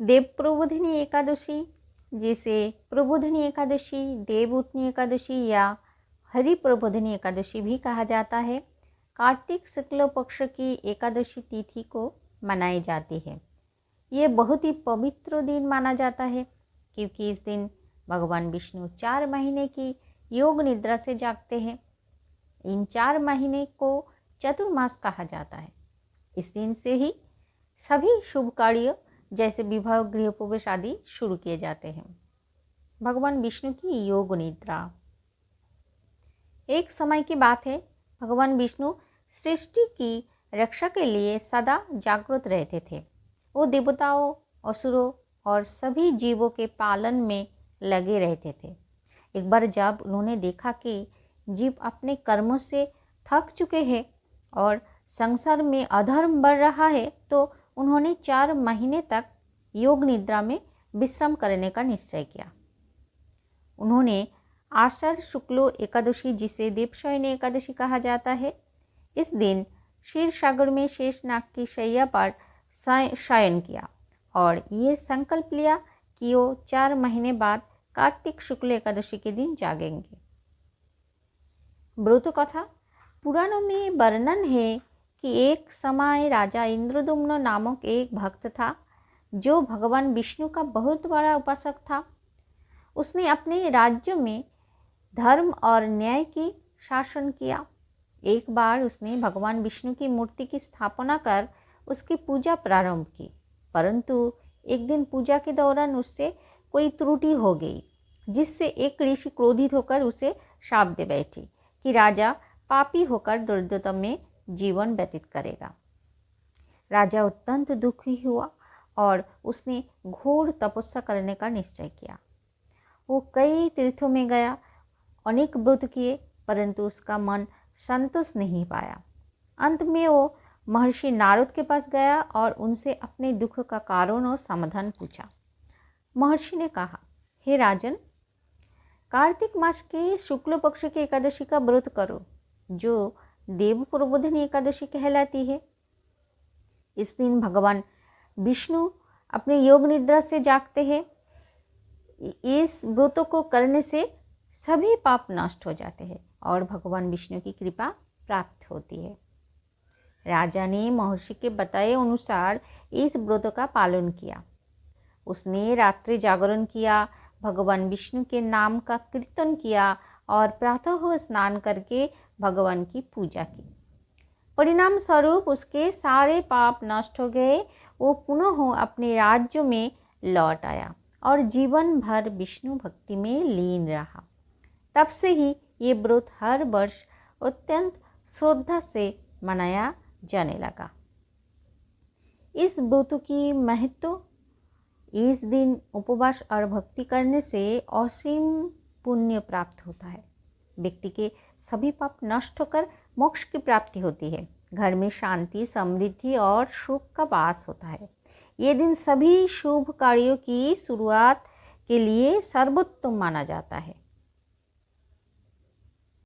देव प्रबोधिनी एकादशी, जिसे प्रबोधिनी एकादशी, देवउठनी एकादशी या हरि प्रबोधिनी एकादशी भी कहा जाता है, कार्तिक शुक्ल पक्ष की एकादशी तिथि को मनाई जाती है। ये बहुत ही पवित्र दिन माना जाता है क्योंकि इस दिन भगवान विष्णु 4 महीने की योग निद्रा से जागते हैं। इन 4 महीने को चतुर्मास कहा जाता है। इस दिन से ही सभी शुभ कार्य जैसे विवाह, गृह प्रवेश आदि शुरू किए जाते हैं। भगवान विष्णु की योग निद्रा। एक समय की बात है, भगवान विष्णु सृष्टि की रक्षा के लिए सदा जागृत रहते थे। वो देवताओं, असुरों और सभी जीवों के पालन में लगे रहते थे। एक बार जब उन्होंने देखा कि जीव अपने कर्मों से थक चुके हैं और संसार में अधर्म बढ़ रहा है, तो उन्होंने 4 महीने तक योग निद्रा में विश्राम करने का निश्चय किया। उन्होंने आषाढ़ शुक्ल एकादशी, जिसे देवशयनी एकादशी कहा जाता है, इस दिन क्षीर सागर में शेषनाग की शैया पर शयन किया और ये संकल्प लिया कि वो 4 महीने बाद कार्तिक शुक्ल एकादशी के दिन जागेंगे। व्रत कथा। पुराणों में वर्णन है कि एक समय राजा इंद्रदुम्न नामक एक भक्त था जो भगवान विष्णु का बहुत बड़ा उपासक था। उसने अपने राज्य में धर्म और न्याय की शासन किया। एक बार उसने भगवान विष्णु की मूर्ति की स्थापना कर उसकी पूजा प्रारंभ की, परंतु एक दिन पूजा के दौरान उससे कोई त्रुटि हो गई, जिससे एक ऋषि क्रोधित होकर उसे शाप दे बैठी कि राजा पापी होकर दुर्दशा में जीवन व्यतीत करेगा। राजा अत्यंत दुखी हुआ और उसने घोर तपस्या करने का निश्चय किया। वो कई तीर्थों में गया, अनेक व्रत किए, परंतु उसका मन संतोष नहीं पाया। अंत में वो महर्षि नारद के पास गया और उनसे अपने दुख का कारण और समाधान पूछा। महर्षि ने कहा, हे राजन, कार्तिक मास के शुक्ल पक्ष की एकादशी का व्रत करो, जो देव प्रबोधिनी एकादशी कहलाती है। इस दिन भगवान विष्णु अपने योग निद्रा से जागते हैं। इस व्रत को करने से सभी पाप नष्ट हो जाते हैं और भगवान विष्णु की कृपा प्राप्त होती है। राजा ने महर्षि के बताए अनुसार इस व्रत का पालन किया। उसने रात्रि जागरण किया, भगवान विष्णु के नाम का कीर्तन किया और प्रातः स्नान करके भगवान की पूजा की। परिणाम स्वरूप उसके सारे पाप नष्ट हो गए। वो पुनः अपने राज्य में लौट आया और जीवन भर विष्णु भक्ति में लीन रहा। तब से ही ये व्रत हर वर्ष अत्यंत श्रद्धा से मनाया जाने लगा। इस व्रत की महत्व। इस दिन उपवास और भक्ति करने से असीम पुण्य प्राप्त होता है। व्यक्ति के सभी पाप नष्ट होकर मोक्ष की प्राप्ति होती है। घर में शांति, समृद्धि और सुख का वास होता है। ये दिन सभी शुभ कार्यों की शुरुआत के लिए सर्वोत्तम माना जाता है।